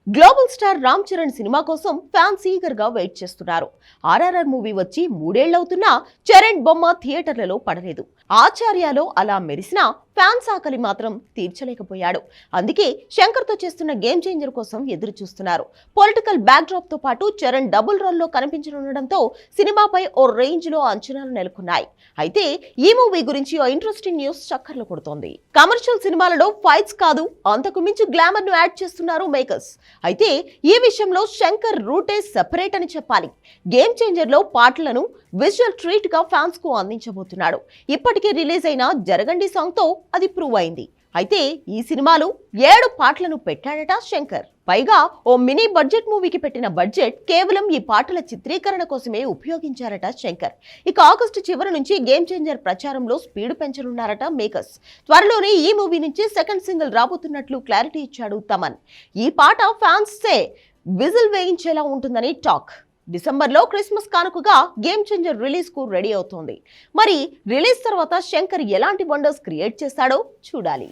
Global star Ram Charan cinema కోసం fans eager గా wait చేస్తున్నారు. ఆర్ఆర్ఆర్ మూవీ వచ్చి 3 ఏళ్లవుతున్నా చరణ్ బొమ్మ థియేటర్లలో పడలేదు. ఆచార్యలో అలా మెరిసినా ఫ్యాన్స్ ఆకలి మాత్రం తీర్చలేకపోయాడు. అందుకే శంకర్ తో చేస్తున్న గేమ్ చేంజర్ కోసం ఎదురు చూస్తున్నారు. పొలిటికల్ బ్యాక్ డ్రాప్ తో పాటు చరణ్ డబుల్ రోల్ లో కనిపించనుండడంతో సినిమాపై ఓ రేంజ్ లో అంచనాలు నెలకొన్నాయి. అయితే ఈ మూవీ గురించి ఓ ఇంట్రెస్టింగ్ న్యూస్ చక్కర్లు కొడుతోంది. కమర్షియల్ సినిమాలలో ఫైట్స్ కాదు, అంతకు మించి గ్లామర్ ను యాడ్ చేస్తున్నారు మేకర్స్. అయితే ఈ విషయంలో శంకర్ రూటే సెపరేట్ అని చెప్పాలి. గేమ్ చేంజర్ లో పాటలను విజువల్ ట్రీట్ గా ఫ్యాన్స్ కు అందించబోతున్నాడు. ఇప్పటికే రిలీజ్ అయిన జరగండి సాంగ్ తో అది ప్రూవ్ అయింది. అయితే ఈ సినిమాలో 7 పాటలను పెట్టాడట శంకర్. పైగా ఓ మినీ బడ్జెట్ మూవీకి పెట్టిన బడ్జెట్ కేవలం ఈ పాటల చిత్రీకరణ కోసమే ఉపయోగించారట శంకర్. ఇక ఆగస్టు చివరి నుంచి గేమ్ చేంజర్ ప్రచారంలో స్పీడ్ పెంచనున్నారట మేకర్స్. త్వరలోనే ఈ మూవీ నుంచి సెకండ్ సింగిల్ రాబోతున్నట్లు క్లారిటీ ఇచ్చాడు తమన్. ఈ పాట ఫ్యాన్స్ విజిల్ వేయించేలా ఉంటుందని టాక్. డిసెంబర్లో క్రిస్మస్ కానుకగా గేమ్ చేంజర్ రిలీజ్ కు రెడీ అవుతోంది. మరి రిలీజ్ తర్వాత శంకర్ ఎలాంటి వండర్స్ క్రియేట్ చేస్తాడో చూడాలి.